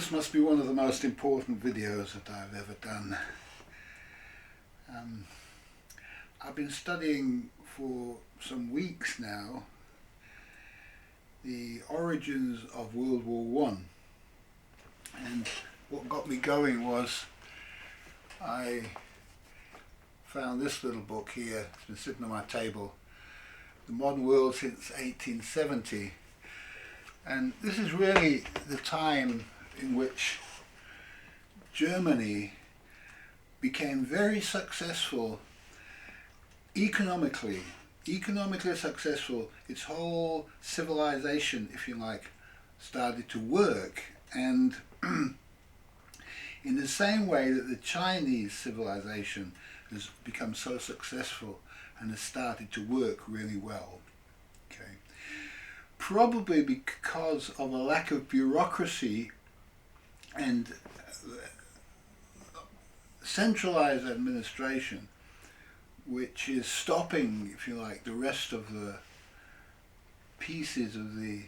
This must be one of the most important videos that I've ever done. I've been studying for some weeks now the origins of World War One, and what got me going was I found this little book here. It's been sitting on my table, The Modern World Since 1870, and this is really the time in which Germany became very successful economically successful. Its whole civilization, if you like, started to work, and in the same way that the Chinese civilization has become so successful and has started to work really well. Okay. Probably because of a lack of bureaucracy and centralized administration, which is stopping, if you like, the rest of the pieces of the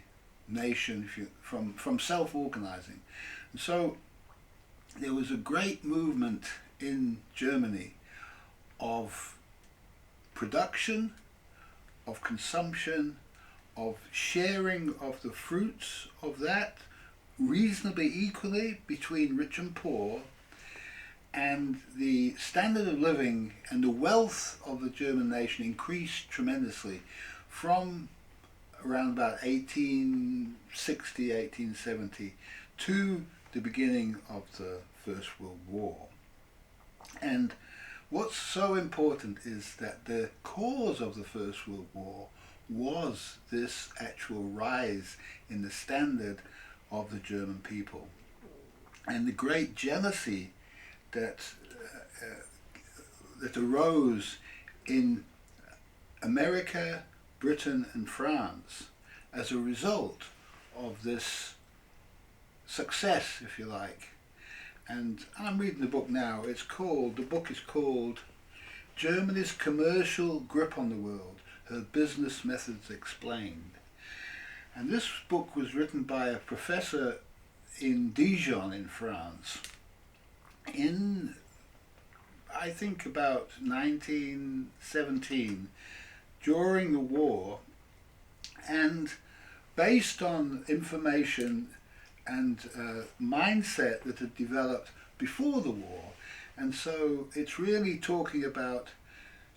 nation from self-organizing. And so there was a great movement in Germany of production, of consumption, of sharing of the fruits of that reasonably equally between rich and poor, and the standard of living and the wealth of the German nation increased tremendously from around about 1860, 1870 to the beginning of the First World War. And what's so important is that the cause of the First World War was this actual rise in the standard of the German people, and the great jealousy that arose in America, Britain and France as a result of this success, if you like. And I'm reading the book now. The book is called Germany's Commercial Grip on the World, Her Business Methods Explained. And this book was written by a professor in Dijon in France in, I think, about 1917, during the war, and based on information and mindset that had developed before the war. And so it's really talking about,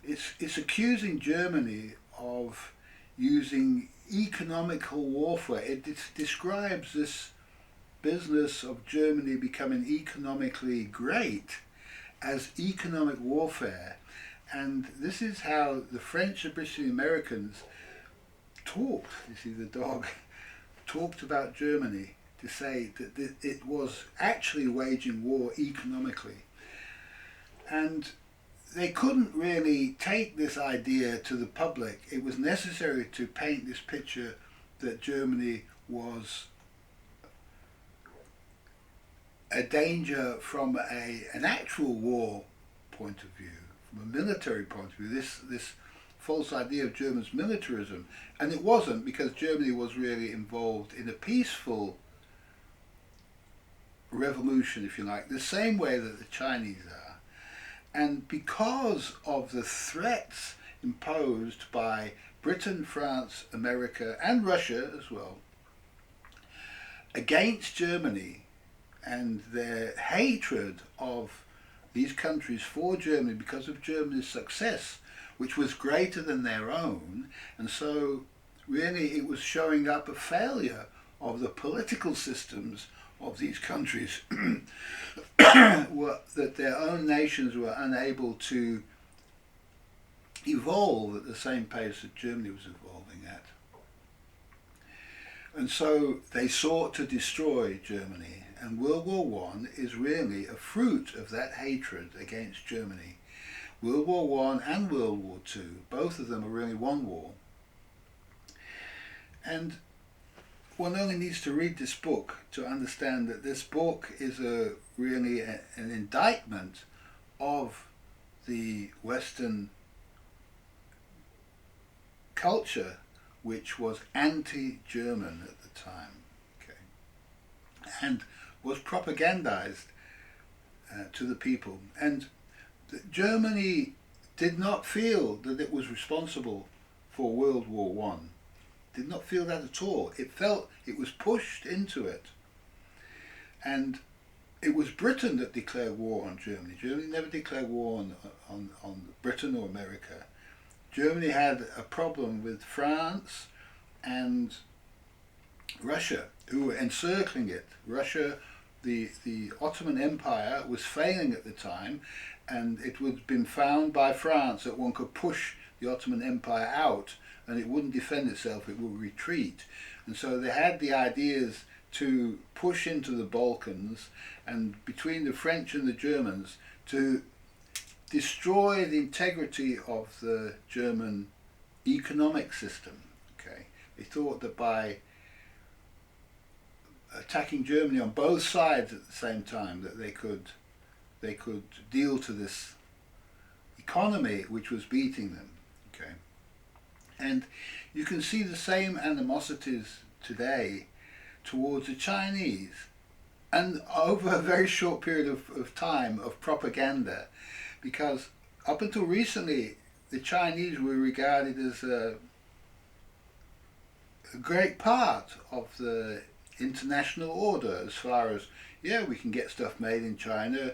it's accusing Germany of using economical warfare. It describes this business of Germany becoming economically great as economic warfare. And this is how the French and British Americans talked, you see, the dog talked about Germany to say that it was actually waging war economically. And they couldn't really take this idea to the public. It was necessary to paint this picture that Germany was a danger from an actual war point of view, from a military point of view, this false idea of Germans' militarism. And it wasn't, because Germany was really involved in a peaceful revolution, if you like, the same way that the Chinese are. And because of the threats imposed by Britain, France, America and Russia as well against Germany, and their hatred of these countries for Germany because of Germany's success, which was greater than their own, and so really it was showing up a failure of the political systems of these countries that their own nations were unable to evolve at the same pace that Germany was evolving at. And so they sought to destroy Germany, and World War One is really a fruit of that hatred against Germany. World War One and World War Two, both of them are really one war. And one only needs to read this book to understand that this book is really an indictment of the Western culture, which was anti-German at the time. Okay. And was propagandized to the people. And Germany did not feel that it was responsible for World War One. Did not feel that at all. It felt it was pushed into it. And it was Britain that declared war on Germany. Germany never declared war on Britain or America. Germany had a problem with France and Russia, who were encircling it. Russia, the Ottoman Empire, was failing at the time, and it had been found by France that one could push the Ottoman Empire out and it wouldn't defend itself, it would retreat. And so they had the ideas to push into the Balkans and between the French and the Germans to destroy the integrity of the German economic system. Okay, they thought that by attacking Germany on both sides at the same time that they could deal to this economy which was beating them. Okay, and you can see the same animosities today towards the Chinese, and over a very short period of time of propaganda, because up until recently the Chinese were regarded as a great part of the international order, as far as, yeah, we can get stuff made in China,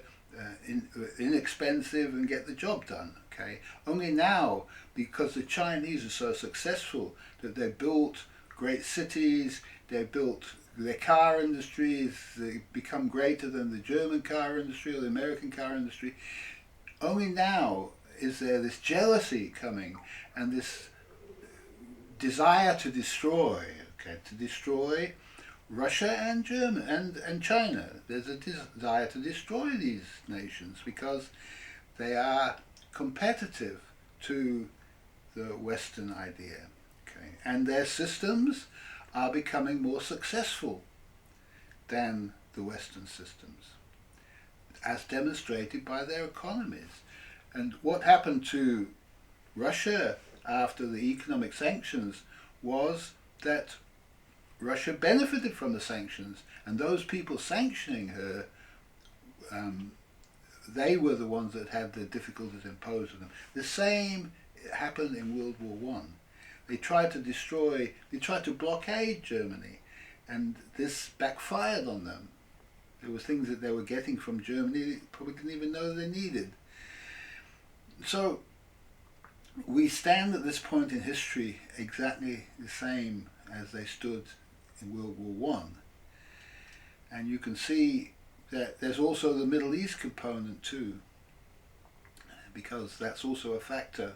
inexpensive, and get the job done. Okay, only now, because the Chinese are so successful, that they built great cities, they built their car industries, they become greater than the German car industry or the American car industry. Only now is there this jealousy coming and this desire to destroy, Russia and Germany and China. There's a desire to destroy these nations because they are competitive to the Western idea. Okay, and their systems are becoming more successful than the Western systems, as demonstrated by their economies. And what happened to Russia after the economic sanctions was that Russia benefited from the sanctions, and those people sanctioning her, they were the ones that had the difficulties imposed on them. The same happened in World War One. They tried to blockade Germany, and this backfired on them. There were things that they were getting from Germany they probably didn't even know they needed. So we stand at this point in history exactly the same as they stood in World War One. And you can see that there's also the Middle East component too, because that's also a factor.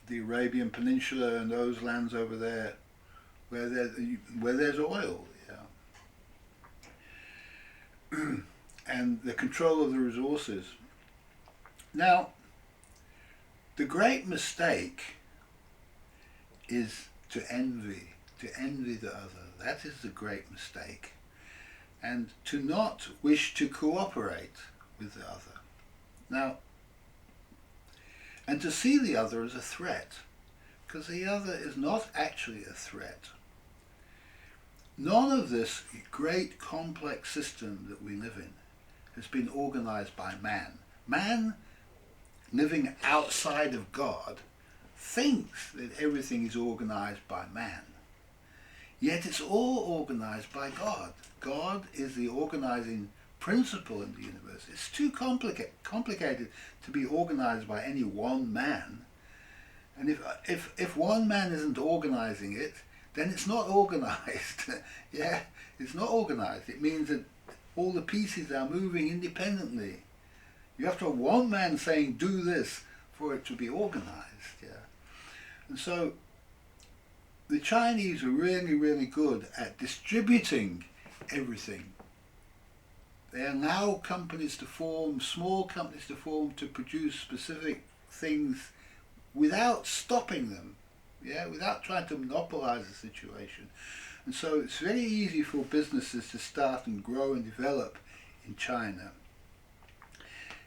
The Arabian Peninsula and those lands over there where there's oil, yeah. And the control of the resources. Now, the great mistake is to envy the other. That is the great mistake. And to not wish to cooperate with the other. Now, and to see the other as a threat, because the other is not actually a threat. None of this great complex system that we live in has been organized by man. Man, living outside of God, thinks that everything is organized by man. Yet it's all organized by God. God is the organizing principle in the universe. It's too complicated to be organized by any one man. And if one man isn't organizing it, then it's not organized. Yeah, it's not organized. It means that all the pieces are moving independently. You have to have one man saying, do this, for it to be organized. Yeah. And so the Chinese are really, really good at distributing everything. They allow companies to form, small companies to form, to produce specific things without stopping them, yeah, without trying to monopolize the situation. And so it's very easy for businesses to start and grow and develop in China.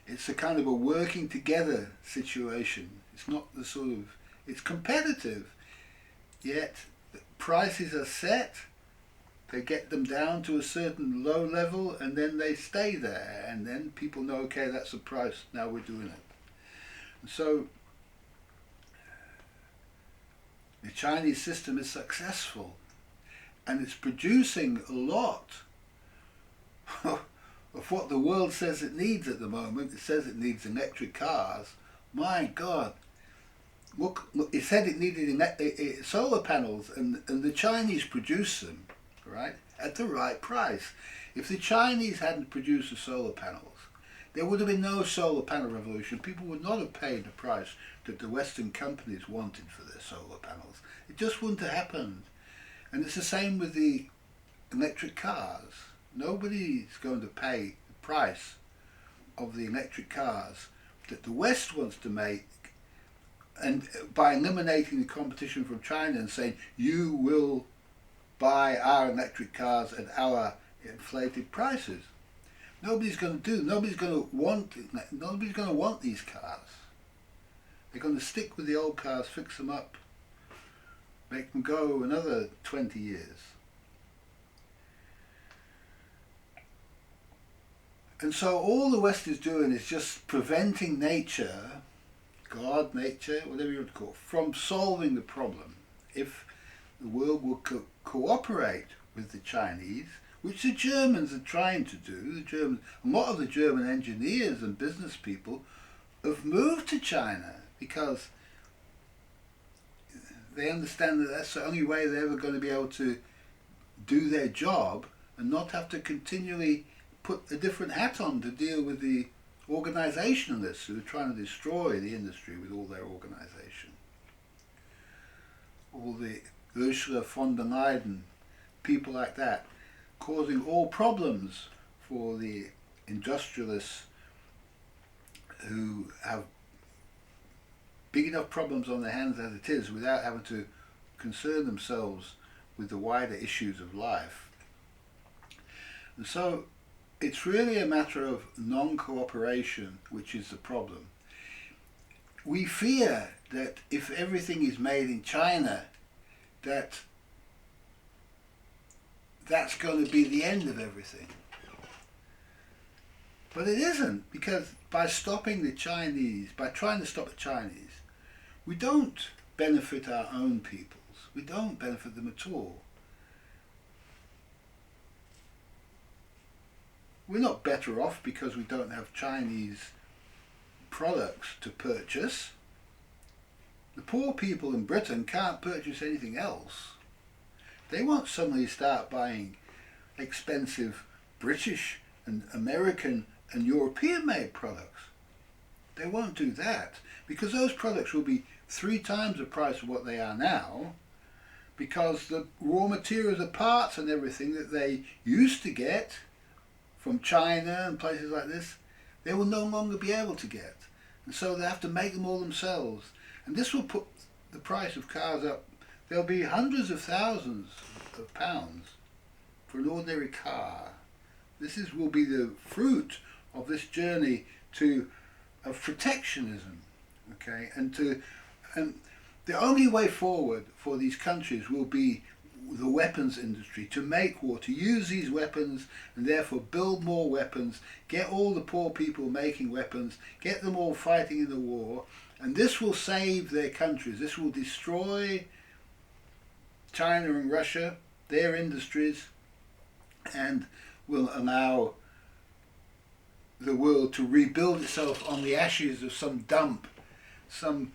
It's a kind of a working together situation. It's not the sort of, it's competitive, yet the prices are set, They get them down to a certain low level and then they stay there, and then people know, okay, that's the price, now we're doing it. And so the Chinese system is successful, and it's producing a lot of what the world says it needs at the moment. It says it needs electric cars. My God. Look, it said it needed solar panels, and the Chinese produce them, right, at the right price. If the Chinese hadn't produced the solar panels, there would have been no solar panel revolution. People would not have paid the price that the Western companies wanted for their solar panels. It just wouldn't have happened. And it's the same with the electric cars. Nobody's going to pay the price of the electric cars that the West wants to make, and by eliminating the competition from China and saying, you will buy our electric cars at our inflated prices. Nobody's going to nobody's going to want these cars. They're going to stick with the old cars, fix them up, make them go another 20 years. And so all the West is doing is just preventing nature, God, nature, whatever you would call it, from solving the problem. If the world will cooperate with the Chinese, which the Germans are trying to do, a lot of the German engineers and business people have moved to China because they understand that that's the only way they're ever going to be able to do their job and not have to continually put a different hat on to deal with the organisationalists who are trying to destroy the industry with all their organisation. All the Ursula von der Leyen, people like that, causing all problems for the industrialists who have big enough problems on their hands as it is without having to concern themselves with the wider issues of life. And so it's really a matter of non-cooperation which is the problem. We fear that if everything is made in China, that's going to be the end of everything. But it isn't, because by stopping the Chinese, by trying to stop the Chinese, we don't benefit our own peoples. We don't benefit them at all. We're not better off because we don't have Chinese products to purchase. The poor people in Britain can't purchase anything else. They won't suddenly start buying expensive British and American and European made products. They won't do that because those products will be 3 times the price of what they are now, because the raw materials, the parts and everything that they used to get from China and places like this, they will no longer be able to get. And so they have to make them all themselves. And this will put the price of cars up. There'll be hundreds of thousands of pounds for an ordinary car. Will be the fruit of this journey of protectionism, okay? And the only way forward for these countries will be the weapons industry, to make war, to use these weapons and therefore build more weapons, get all the poor people making weapons, get them all fighting in the war, and this will save their countries. This will destroy China and Russia, their industries, and will allow the world to rebuild itself on the ashes of some dump, some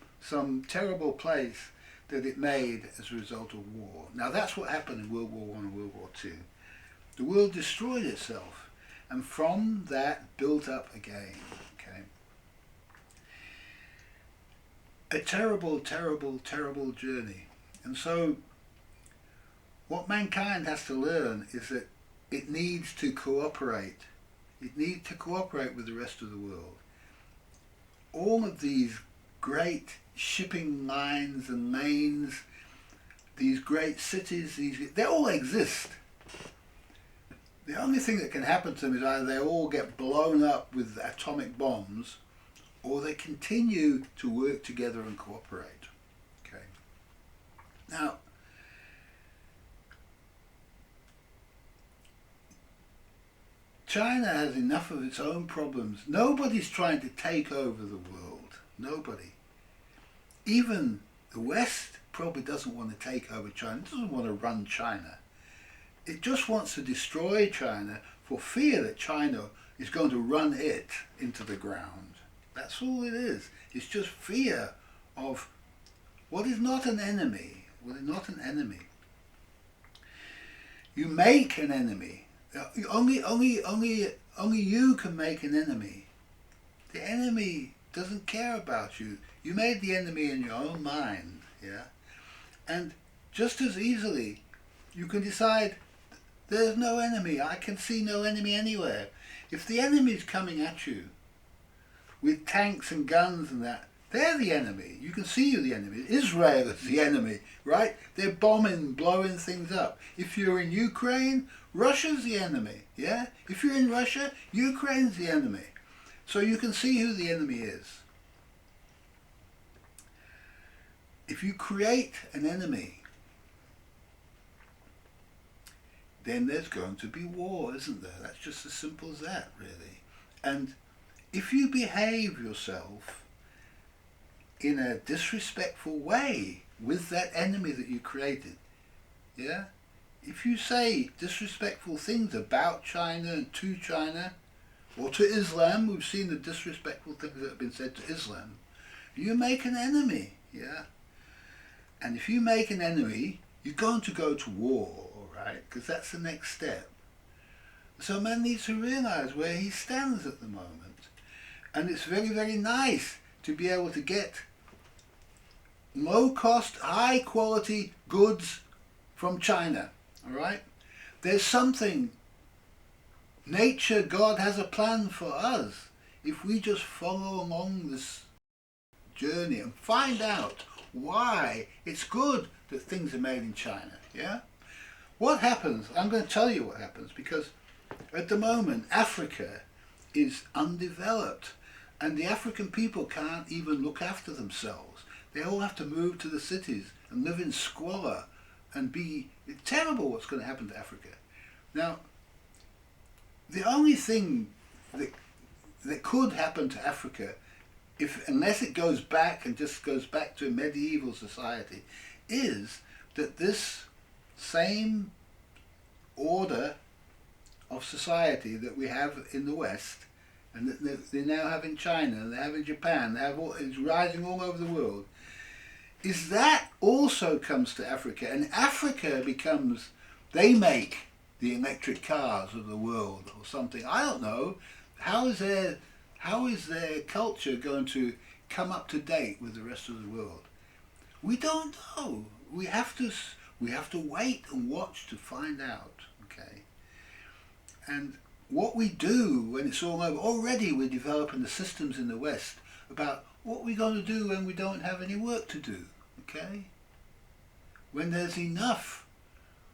terrible place that it made as a result of war. Now that's what happened in World War I and World War II. The world destroyed itself, and from that built up again. Okay, a terrible, terrible, terrible journey. And so what mankind has to learn is that it needs to cooperate. It needs to cooperate with the rest of the world. All of these great shipping lines and lanes, these great cities, they all exist. The only thing that can happen to them is either they all get blown up with atomic bombs, or they continue to work together and cooperate. Okay. Now, China has enough of its own problems. Nobody's trying to take over the world. Nobody. Even the West probably doesn't want to take over China, doesn't want to run China. It just wants to destroy China for fear that China is going to run it into the ground. That's all it is. It's just fear of what is not an enemy. What is not an enemy. You make an enemy. Only you can make an enemy. The enemy doesn't care about you. You made the enemy in your own mind, yeah? And just as easily, you can decide, there's no enemy. I can see no enemy anywhere. If the enemy's coming at you with tanks and guns and that, they're the enemy. You can see you're the enemy. Israel is the enemy, right? They're bombing, blowing things up. If you're in Ukraine, Russia's the enemy, yeah? If you're in Russia, Ukraine's the enemy. So you can see who the enemy is. If you create an enemy, then there's going to be war, isn't there? That's just as simple as that, really. And if you behave yourself in a disrespectful way with that enemy that you created, yeah? If you say disrespectful things about China and to China, or to Islam, we've seen the disrespectful things that have been said to Islam, you make an enemy, yeah? And if you make an enemy, you're going to go to war, all right? Because that's the next step. So man needs to realize where he stands at the moment. And it's very, very nice to be able to get low-cost, high-quality goods from China, all right? There's something. Nature, God has a plan for us. If we just follow along this journey and find out why it's good that things are made in China, yeah? What happens? I'm going to tell you what happens, because at the moment Africa is undeveloped and the African people can't even look after themselves. They all have to move to the cities and live in squalor and be... It's terrible what's going to happen to Africa. Now, the only thing that could happen to Africa, unless it goes back and just goes back to a medieval society, is that this same order of society that we have in the West, and that they now have in China, and they have in Japan, it's rising all over the world, is that also comes to Africa, and Africa becomes, they make the electric cars of the world or something. I don't know. How is their culture going to come up to date with the rest of the world? We don't know. We have to wait and watch to find out. Okay. And what we do when it's all over, already we're developing the systems in the West about what we're going to do when we don't have any work to do. Okay. When there's enough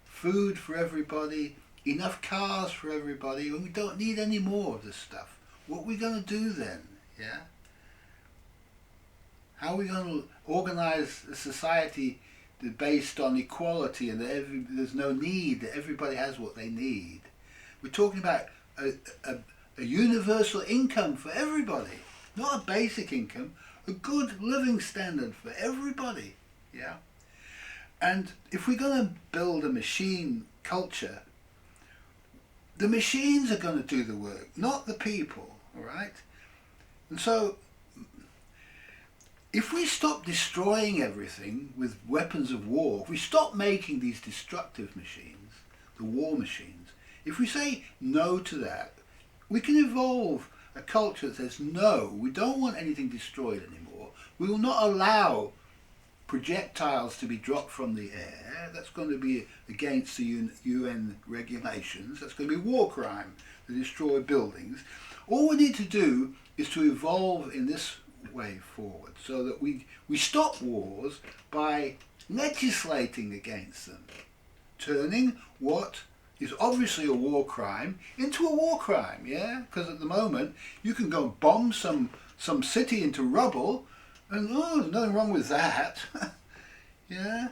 food for everybody, enough cars for everybody, and we don't need any more of this stuff. What are we going to do then? Yeah? How are we going to organize a society based on equality and that there's no need, that everybody has what they need? We're talking about a universal income for everybody, not a basic income, a good living standard for everybody. Yeah? And if we're going to build a machine culture, the machines are going to do the work, not the people, all right? And so, if we stop destroying everything with weapons of war, if we stop making these destructive machines, the war machines, if we say no to that, we can evolve a culture that says, no, we don't want anything destroyed anymore. We will not allow projectiles to be dropped from the air. That's going to be against the UN regulations. That's going to be war crime to destroy buildings. All we need to do is to evolve in this way forward so that we stop wars by legislating against them, turning what is obviously a war crime into a war crime, yeah? Because at the moment you can go bomb some city into rubble and there's nothing wrong with that. Yeah?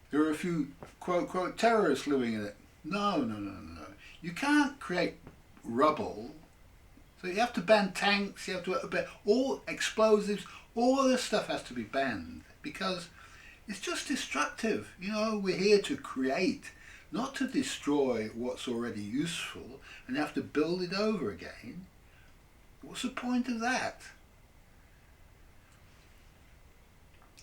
There are a few quote terrorists living in it. No. You can't create rubble. So you have to ban tanks, you have to ban all explosives, all this stuff has to be banned because it's just destructive. You know, we're here to create, not to destroy what's already useful and have to build it over again. What's the point of that?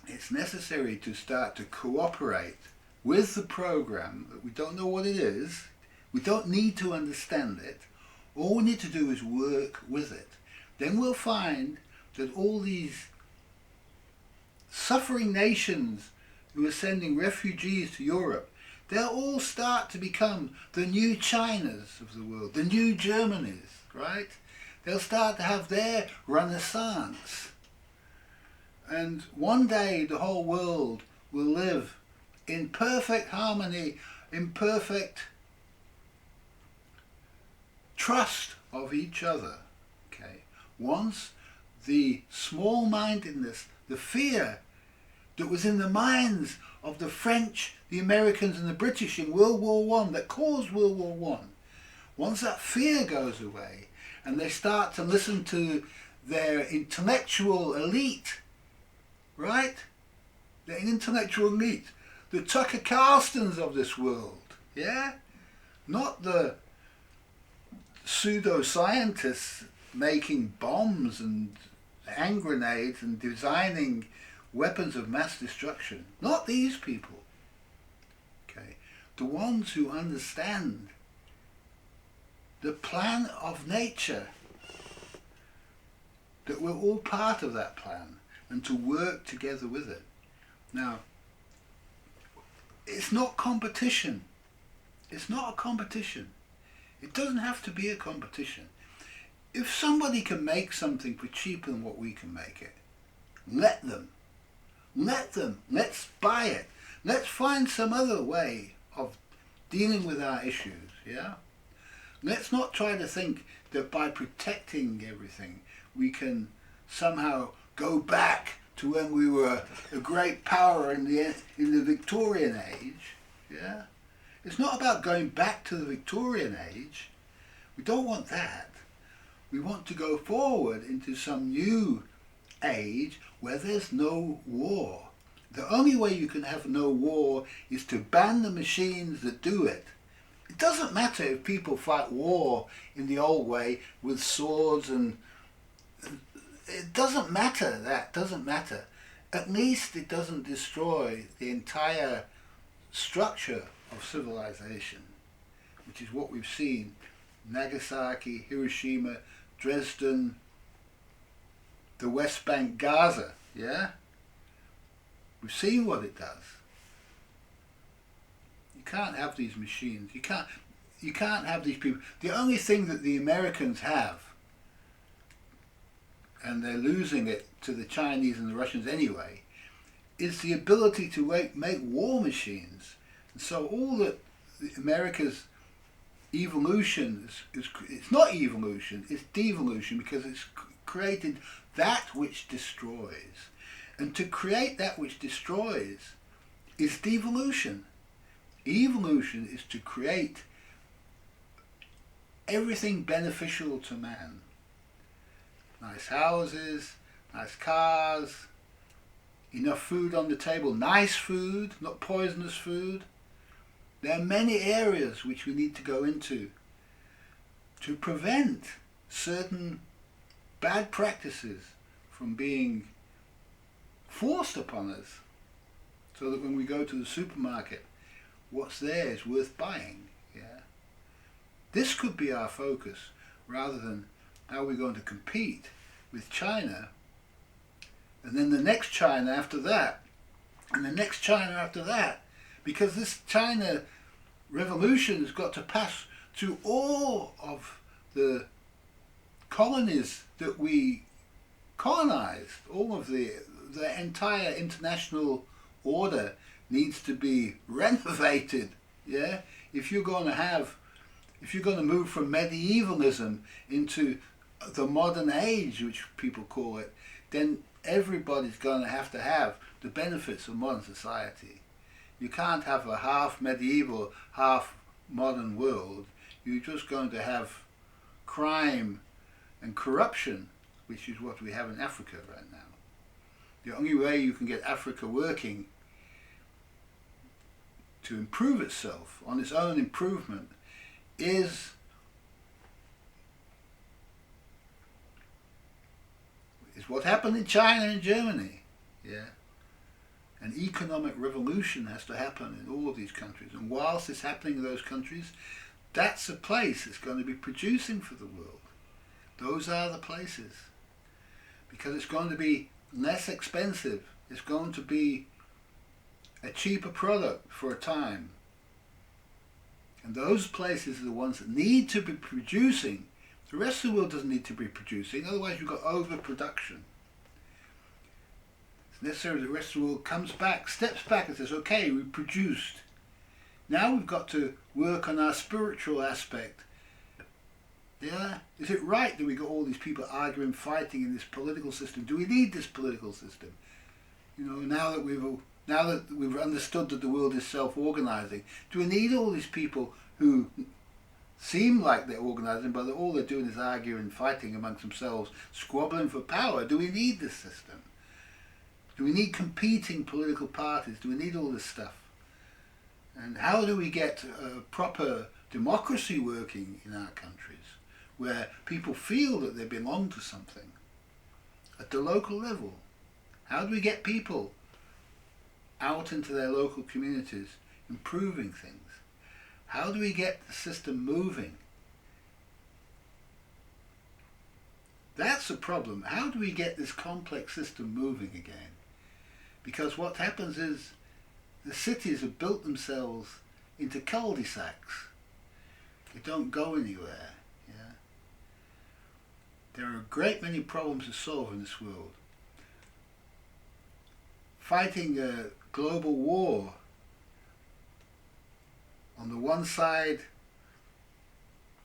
It's necessary to start to cooperate with the program. We don't know what it is. We don't need to understand it. All we need to do is work with it. Then we'll find that all these suffering nations who are sending refugees to Europe, they'll all start to become the new Chinas of the world, the new Germanys, right? They'll start to have their renaissance. And one day the whole world will live in perfect harmony, in perfect trust of each other. Okay. Once the small-mindedness, the fear that was in the minds of the French, the Americans and the British in World War I, that caused World War I, once that fear goes away and they start to listen to their intellectual elite, right? The intellectual elite, the Tucker Carlstons of this world, yeah? Not the pseudo-scientists making bombs and hand grenades and designing weapons of mass destruction. Not these people. Okay? The ones who understand the plan of nature, that we're all part of that plan and to work together with it. Now, it's not competition. It's not a competition. It doesn't have to be a competition. If somebody can make something for cheaper than what we can make it, let them. Let them. Let's buy it. Let's find some other way of dealing with our issues, yeah? Let's not try to think that by protecting everything we can somehow go back to when we were a great power in the Victorian age, yeah? It's not about going back to the Victorian age. We don't want that. We want to go forward into some new age where there's no war. The only way you can have no war is to ban the machines that do it. It doesn't matter if people fight war in the old way with swords and... It doesn't matter, that doesn't matter. At least it doesn't destroy the entire structure of civilization, which is what we've seen. Nagasaki, Hiroshima, Dresden, the West Bank, Gaza, yeah? We've seen what it does. You can't have these machines. You can't have these people. The only thing that the Americans have, and they're losing it to the Chinese and the Russians anyway, is the ability to make war machines. And so all that America's evolution is it's not evolution, it's devolution, because it's created that which destroys. And to create that which destroys is devolution. Evolution is to create everything beneficial to man. Nice houses, nice cars, enough food on the table, nice food, not poisonous food. There are many areas which we need to go into to prevent certain bad practices from being forced upon us, so that when we go to the supermarket, what's there is worth buying. Yeah, this could be our focus, rather than how we're going to compete with China, and then the next China after that, and the next China after that, because this China revolution has got to pass through all of the colonies that we colonized. All of the entire international order needs to be renovated. Yeah, if you're going to move from medievalism into the modern age, which people call it, then everybody's going to have the benefits of modern society. You can't have a half medieval, half modern world. you're just going to have crime and corruption, which is what we have in Africa right now. The only way you can get Africa working to improve itself on its own improvement is what happened in China and Germany. Yeah. An economic revolution has to happen in all of these countries, and whilst it's happening in those countries, that's a place that's going to be producing for the world. Those are the places, because it's going to be less expensive. It's going to be a cheaper product for a time, and those places are the ones that need to be producing. The rest of the world doesn't need to be producing, otherwise you've got overproduction. It's necessary the rest of the world comes back, steps back and says, okay, we've produced. Now we've got to work on our spiritual aspect. Yeah? Is it right that we got all these people arguing, fighting in this political system? Do we need this political system? You know, now that we've understood that the world is self-organizing, do we need all these people who seem like they're organising, but all they're doing is arguing, fighting amongst themselves, squabbling for power? Do we need this system? Do we need competing political parties? Do we need all this stuff? And how do we get a proper democracy working in our countries, where people feel that they belong to something at the local level? How do we get people out into their local communities improving things? How do we get the system moving? That's the problem. How do we get this complex system moving again? Because what happens is the cities have built themselves into cul-de-sacs. They don't go anywhere. Yeah? There are a great many problems to solve in this world. Fighting a global war, on the one side,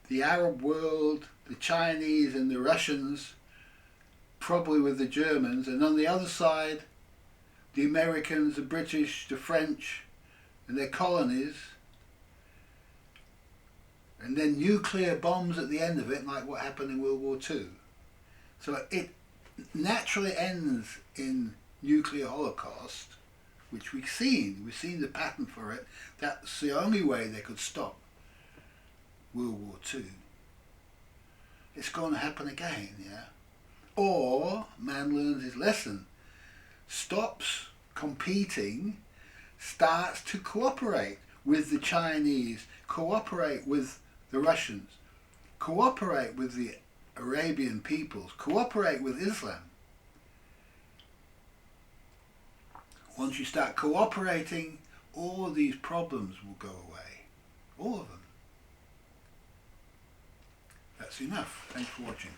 the Arab world, the Chinese and the Russians, probably with the Germans, and on the other side, the Americans, the British, the French, and their colonies, and then nuclear bombs at the end of it, like what happened in World War II. So it naturally ends in nuclear holocaust, which we've seen the pattern for it. That's the only way they could stop World War II. It's going to happen again, yeah? Or man learns his lesson, stops competing, starts to cooperate with the Chinese, cooperate with the Russians, cooperate with the Arabian peoples, cooperate with Islam. Once you start cooperating, all of these problems will go away. All of them. That's enough. Thanks for watching.